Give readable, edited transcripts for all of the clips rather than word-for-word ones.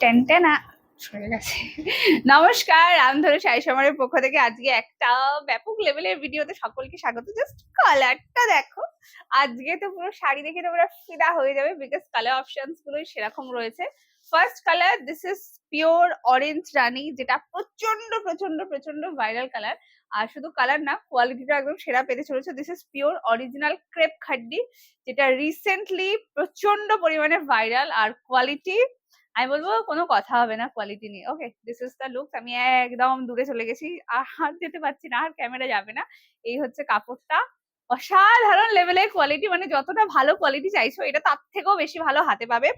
টেনটেনা সরে গেছে। নমস্কার, রামধনু শাড়ি সমারের পক্ষ থেকে আজকে একটা ব্যাপক লেভেলের ভিডিওতে সকলকে স্বাগত। জাস্ট কালারটা দেখো, আজকে তো পুরো শাড়ি দেখে তোমরা ফিদা হয়ে যাবে, বিকজ কালার অপশনস গুলো সেরকম রয়েছে। First colour, this is pure orange রানী, যেটা প্রচন্ড প্রচন্ড প্রচন্ড ভাইরাল কালার। আর শুধু কালার না, কোয়ালিটিটা একদম সেরা পেতে চলেছে। This is pure original crepe khadi, যেটা রিসেন্টলি প্রচন্ড পরিমাণে ভাইরাল। আর কোয়ালিটি আমি বলবো কোনো কথা হবে না কোয়ালিটি নিয়ে। ওকে, দিস ইজ দ্য লুক। আমি একদম দূরে চলে গেছি, আর হাত যেতে পারছি না, আর ক্যামেরা যাবে না। এই হচ্ছে কাপড়টা, অসাধারণ লেভেলের কোয়ালিটি, মানে যতটা ভালো কোয়ালিটি চাইছো এটা তার থেকেও বেশি ভালো হাতে পাবে।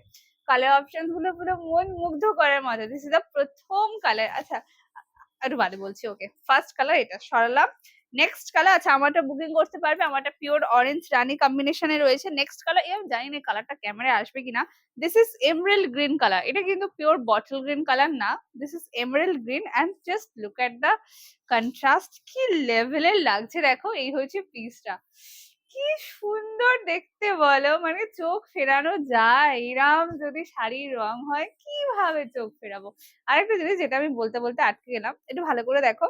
কালার অপশন গুলো পুরো মন মুগ্ধ করার মতো। দিস ইজ দ্য প্রথম কালার। আচ্ছা, একটু বাদে বলছি। ওকে, ফার্স্ট কালার এটা সরালাম। নেক্সট কালার, আচ্ছা আমারটা বুকিং করতে পারবে, আমারটা পিওর অরেঞ্জ রানী কম্বিনেশনে রয়েছে। নেক্সট কালার, আমি জানি না কালারটা ক্যামেরায় আসবে কিনা। This is emerald green colour. এটা কিন্তু পিওর বটল গ্রিন কালার না, this is emerald green. And just look at the contrast, কি লেভেলের লাগছে দেখো। এই হচ্ছে পিসটা, কি সুন্দর দেখতে বলো, মানে চোখ ফেরানো যায়। এরম যদি শাড়ির রং হয়, কিভাবে চোখ ফেরাবো। আরেকটা জিনিস যেটা আমি বলতে বলতে আটকে গেলাম, একটু ভালো করে দেখো।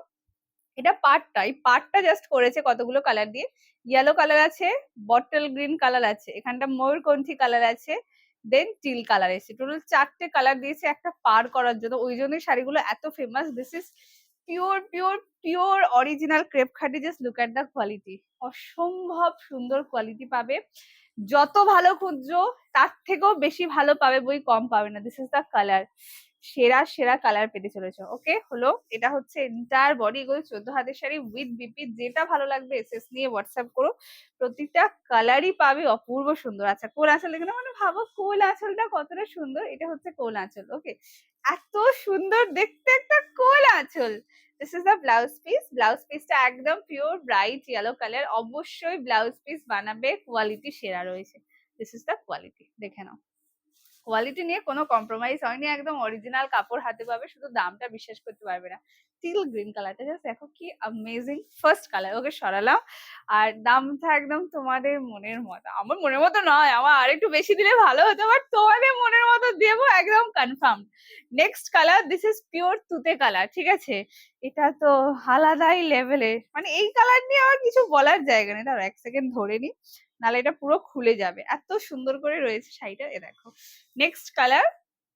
এটা পাড়টা, এই পাড়টা জাস্ট করেছে কতগুলো কালার দিয়ে। ইয়েলো কালার আছে, বটল গ্রিন কালার আছে, এখানটা ময়ূরকণ্ঠী কালার আছে, দেন টিল কালার এসে টোটাল 4টে কালার দিয়েছে একটা পার করার জন্য। ওই জন্যই শাড়িগুলো এত famous. This is pure pure pure original crepe khadi. Just look at the quality, অসম্ভব সুন্দর কোয়ালিটি পাবে। যত ভালো খুঁজছো তার থেকেও বেশি ভালো পাবে, বই কম পাবে না। দিস ইজ দ্য কালার, সেরা সেরা কালার পেতে চলেছে। ওকে, হলো এটা হচ্ছে এন্টায়ার বডি। এগুলো 14 হাতের শাড়ি উইথ বিপি, যেটা ভালো লাগবে এসএস নিয়ে হোয়াটসঅ্যাপ করো। প্রত্যেকটা কালারই পাবে অপূর্ব সুন্দর। আচ্ছা, কোল আঁচল দেখে না, মানে ভাবো কোল আঁচলটা কতটা সুন্দর। এটা হচ্ছে কোল আঁচল। ওকে, এত সুন্দর দেখতে একটা কোল আঁচল। This is the blouse piece. Blouse পিসটা একদম পিওর ব্রাইট ইয়েলো কালার। অবশ্যই ব্লাউজ পিস বানাবে, কোয়ালিটি সেরা রয়েছে। দিস ইজ দ্য কোয়ালিটি, দেখে নাও। কোয়ালিটি নিয়ে কোনো কম্প্রোমাইজ হয়নি, একদম অরিজিনাল কাপড় হাতে পাবে, শুধু দামটা বিশ্বাস করতে পারবে না। টিল গ্রিন কালারটা জাস্ট দেখো, কি অ্যামেজিং। ফার্স্ট কালার, ওকে সরালাম। আর দামটা একদম তোমাদের মনের মতো, আমার মনের মতো নয়, আমার আরেকটু বেশি দিলে ভালো হতো, বাট তোমাদের মনের মতো দেবো একদম confirm. Next colour, this is pure তুতে কালার, ঠিক আছে। এটা তো আলাদাই লেভেলের, মানে এই কালার নিয়ে আমার কিছু বলার জায়গা নেই। দাঁড়াও এক সেকেন্ড ধরে নি, নাহলে এটা পুরো খুলে যাবে। এত সুন্দর করে রয়েছে শাড়িটা, এ দেখো। Next colour,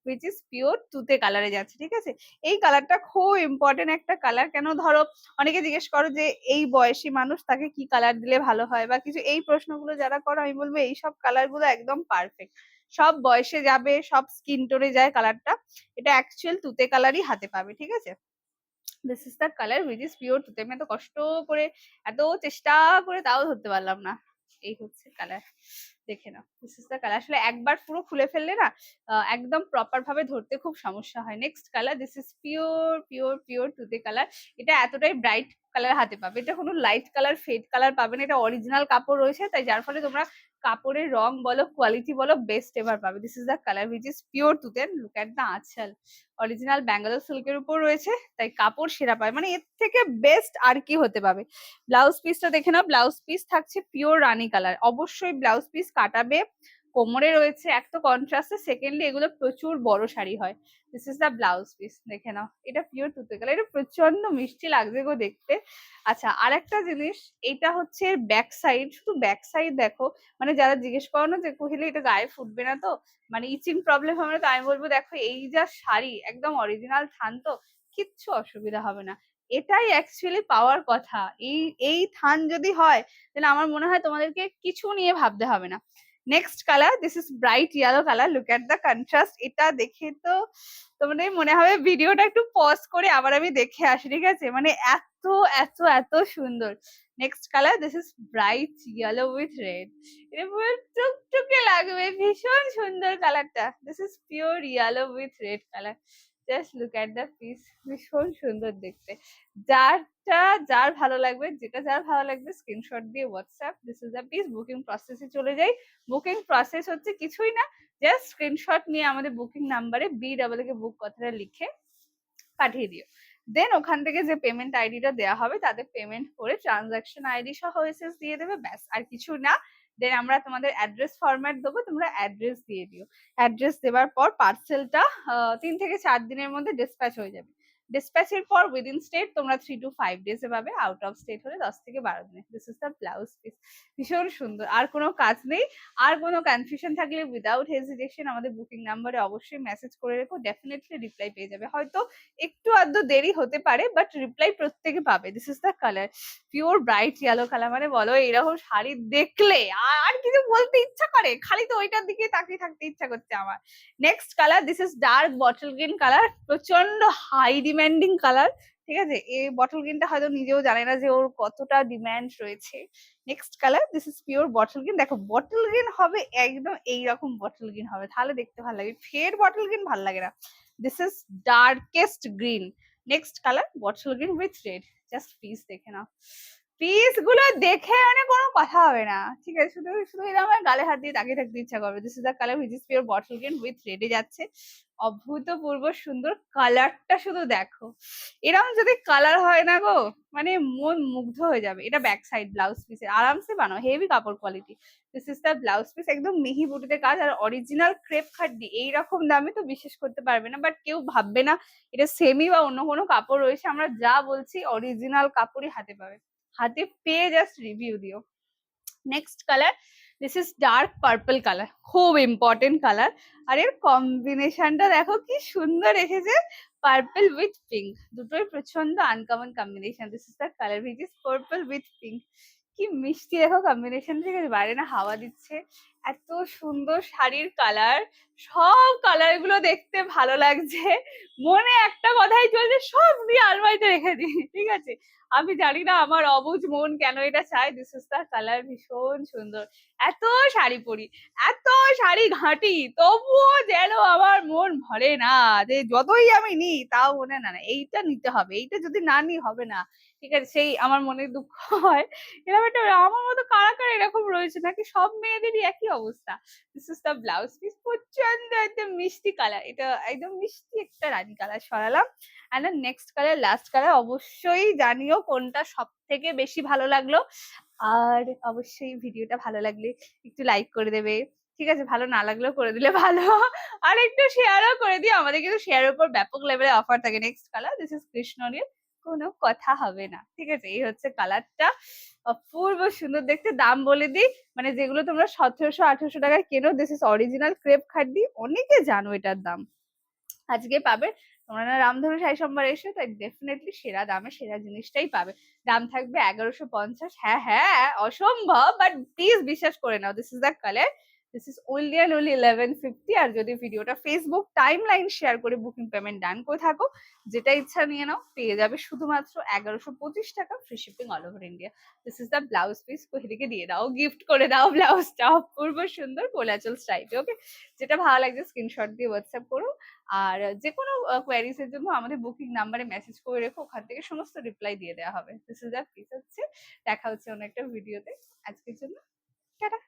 which is pure তুতে কালারে যাচ্ছে, ঠিক আছে। এই কালারটা খুব ইম্পর্টেন্ট একটা কালার। কেন ধরো, অনেকে জিজ্ঞেস করো যে এই বয়সী মানুষ, তাকে কি কালার দিলে ভালো হয় বা কিছু, এই প্রশ্নগুলো যারা করো, আমি বলবো এই সব কালার গুলো একদম পারফেক্ট। সব বয়সে যাবে, সব স্কিন টোনে যায় কালারটা। এটা অ্যাকচুয়াল তুতে কালারই হাতে পাবে, ঠিক আছে। This is the colour which is pure তুতে। আমি এত কষ্ট করে, এত চেষ্টা করে, তাও ধরতে পারলাম না। এই হচ্ছে কালার, দেখে নাও। This is the colour. আসলে একবার পুরো খুলে ফেললে না, একদম প্রপার ভাবে ধরতে খুব সমস্যা হয়। Next colour, this is pure pure pure তুতে কালার। এটা এতটাই ব্রাইট কালার হাতে পাবে, এটা কোনো লাইট কালার ফেড কালার পাবে না। এটা অরিজিনাল কাপড় রয়েছে, তাই যার ফলে তোমরা কাপড়ের রং বলো, কোয়ালিটি বলো, বেস্ট এবার পাবে। This is the colour which is pure তুতে। লুক এট দ্য আঁচল, অরিজিনাল ব্যাঙ্গালোর সিল্কের উপর রয়েছে, তাই কাপড় সেরা পাবে, মানে এর থেকে বেস্ট আর কি হতে পাবে। ব্লাউজ পিসটা দেখে নাও। ব্লাউজ পিস থাকছে পিওর রানী কালার। অবশ্যই ব্লাউজ পিস কাটাবে, কোমরে রয়েছে এক তো কন্ট্রাস্টে, সেকেন্ডলি এগুলো প্রচুর বড় শাড়ি হয়। This is the blouse piece, দেখে নাও। এটা পিওর তুতে কালার, এটা প্রচন্ড মিষ্টি লাগছে গো দেখতে। আচ্ছা, আর একটা জিনিস, এটা হচ্ছে ব্যাক সাইড, শুধু ব্যাক সাইড দেখো। মানে যারা জিজ্ঞেস করো না যে কহিলে এটা গায়ে ফুটবে না তো, মানে ইচিং প্রবলেম হবে না তো, আমি বলবো দেখো এই যা শাড়ি, একদম অরিজিনাল থান তো, কিচ্ছু অসুবিধা হবে না। এটাই অ্যাকচুয়ালি পাওয়ার কথা। এই এই থান যদি হয়, তাহলে আমার মনে হয় তোমাদেরকে কিছু নিয়ে ভাবতে হবে না। Next colour, this is bright yellow colour. Look at the contrast. এটা দেখে তো তোমাদের মনে হবে ভিডিওটা একটু পজ করে আবার আমি দেখে আসি, ঠিক আছে। মানে এত এত এত সুন্দর। Next colour, this is bright yellow with red. এটা পুরো টুকটুকে লাগবে, ভীষণ সুন্দর কালারটা। This is pure yellow with red colour. Just look at the piece, ভীষণ সুন্দর দেখতে। যার ভালো লাগবে, যেটা যার ভালো লাগবে স্ক্রিনশট দিয়ে WhatsApp. This is the piece. Booking প্রসেসে চলে যাই। বুকিং প্রসেস হচ্ছে কিছুই না, জাস্ট স্ক্রিনশট নিয়ে আমাদের বুকিং নাম্বারে BWK বুক কথাটা লিখে পাঠিয়ে দিও। দেন ওখান থেকে যে পেমেন্ট আইডিটা দেওয়া হবে, তাদের পেমেন্ট করে ট্রানজাকশন আইডি সহ এসএস দিয়ে দেবে, ব্যাস আর কিছু না। দেন আমরা তোমাদের অ্যাড্রেস ফরম্যাট দেবো, তোমরা অ্যাড্রেস দিয়ে দিও। অ্যাড্রেস দেওয়ার পর পার্সেলটা 3 থেকে 4 দিনের মধ্যে ডিসপ্যাচ হয়ে যাবে। ডিসপ্যাচের পর উইদিন স্টেট তোমরা 3 to 5 ডেজে পাবে, আউট অফ স্টেট হলে 10 থেকে 12 দিনে। This is the blouse piece, ভীষণ সুন্দর, আর কোনো কাজ নেই। আর কোনো কনফিউশন থাকলে উইদাউট হেজিটেশন আমাদের বুকিং নাম্বারে অবশ্যই মেসেজ করে রেখো, ডেফিনেটলি রিপ্লাই পেয়ে যাবে। হয়তো একটু আধটু দেরি হতে পারে, বাট রিপ্লাই প্রত্যেকে পাবে। This is the colour, pure bright yellow colour. মানে বলো এরকম শাড়ি দেখলে আর কিছু বলতে ইচ্ছা করে, খালি তো ওইটার দিকে তাকিয়ে থাকতে ইচ্ছা করছে আমার। Next colour, this is dark bottle green colour, প্রচন্ড হাই ডিমান্ডিং কালার। ঠিক আছে, এই বটল গ্রিনটা হয়তো নিজেও জানে না যে ওর কতটা ডিমান্ড রয়েছে। Next colour, this is pure bottle green. দেখো বটল গ্রিন হবে একদম এইরকম বটল গ্রিন হবে, তাহলে দেখতে ভালো লাগে, ফেড বটল গ্রিন ভালো লাগে না। This is darkest green. Next colour, bottle green with red. Just piece দেখে নাও, পিস গুলো দেখে মানে কোনো কথা হবে না। ঠিক আছে, শুধু শুধু এরকম গালে হাত দিয়ে তাকিয়ে থাকতে ইচ্ছা করবে। This is the colour which is pure bottle green with রেডে যাচ্ছে, অভূতপূর্ব সুন্দর। কালারটা শুধু দেখো, এরকম যদি কালার হয় না গো, মানে মন মুগ্ধ হয়ে যাবে। এটা ব্যাক সাইড ব্লাউজ পিসের, আরামসে বানাও, হেভি কাপড় quality. This is the blouse piece, একদম মিহি বুটিতে কাজ আর অরিজিনাল ক্রেপ খাড্ডি। এইরকম দামে তো বিশ্বাস করতে পারবে না, বাট কেউ ভাববে না এটা সেমি বা অন্য কোনো কাপড় রয়েছে। আমরা যা বলছি অরিজিনাল কাপড়ই হাতে পাবে, হাতে পেয়ে জাস্ট রিভিউ দিও। Next colour, this is dark purple colour, খুব ইম্পর্টেন্ট কালার। আর এর কম্বিনেশনটা দেখো কি সুন্দর এসেছে, পার্পল উইথ পিঙ্ক, দুটোই প্রচন্ড uncommon combination. This is the colour which is purple with pink. কি মিষ্টি দেখো কম্বিনেশন, ঠিক আছে, বাইরে না হাওয়া দিচ্ছে, এত সুন্দর শাড়ির কালার, সব কালার গুলো দেখতে ভালো লাগছে। মনে একটা কথাই চলছে, সব দিয়ে আলমারিতে রেখে দিই। ঠিক আছে, আমি জানি না আমার অবুঝ মন কেন এটা চাই। দিস ইজ দ্য কালার, ভীষণ সুন্দর। এত শাড়ি পরি, এত শাড়ি ঘাঁটি, তবুও যেন আমার মন ভরে না, যে যতই আমি নিই তাও মনে না এইটা নিতে হবে, এইটা যদি না নিই হবে না। ঠিক আছে, সেই আমার মনে দুঃখ হয়। এরকম একটা, আমার মতো কারা কারা এরকম রয়েছে, নাকি সব মেয়েদেরই একই অবস্থা। This is the blouse piece, প্রচন্ড একদম মিষ্টি কালার, এটা একদম মিষ্টি একটা রানী কালার সরালাম। And next colour, last colour, অবশ্যই জানিও কোনটা সব থেকে বেশি ভালো লাগলো। আর অবশ্যই ভিডিওটা ভালো লাগলে একটু লাইক করে দেবে। ঠিক আছে, ভালো না লাগলেও করে দিলে ভালো, আর একটু শেয়ারও করে দিও। আমাদের কিন্তু শেয়ারের উপর ব্যাপক লেভেলে অফার থাকে। নেক্সট কালার, দিস ইজ কৃষ্ণ নীল, কোনো কথা হবে না। ঠিক আছে, এই হচ্ছে কালারটা, অপূর্ব সুন্দর দেখতে। দাম বলে দিই, মানে যেগুলো তোমরা 1700-1800 টাকায় কেনো, দিস ইজ অরিজিনাল ক্রেপ খাড্ডি, অনেকে জানো এটার দাম। আজকে পাবে তোমরা না রামধনু শাড়ি সম্ভার এসে, তাই ডেফিনেটলি সেরা দামে সেরা জিনিসটাই পাবে। দাম থাকবে 1150। হ্যাঁ হ্যাঁ অসম্ভব, বাট প্লিজ বিশ্বাস করে নাও। This is the colour, this is only and only 1150। আর যদি ভিডিওটা ফেসবুক টাইম লাইন শেয়ার করে বুকিং পেমেন্ট ডান করে থাকো, যেটা ইচ্ছা নিয়ে নাও, পেয়ে যাবে শুধুমাত্র 1125 টাকা, free shipping all over India. This is the blouse piece, কোহিদিকে দিয়ে দাও, গিফট করে দাও ব্লাউজটা, অপূর্ব সুন্দর কোলাচল স্টাইপে। ওকে, যেটা ভালো লাগছে স্ক্রিনশট দিয়ে হোয়াটসঅ্যাপ করো। আর যে কোনো কোয়ারিজ এর জন্য আমাদের বুকিং নাম্বারে মেসেজ করে রেখো, ওখান থেকে সমস্ত রিপ্লাই দিয়ে দেওয়া হবে। দিস ইজ দ্য পিস হচ্ছে। দেখা হচ্ছে অন্য একটা ভিডিওতে। আজকের জন্য টাটা।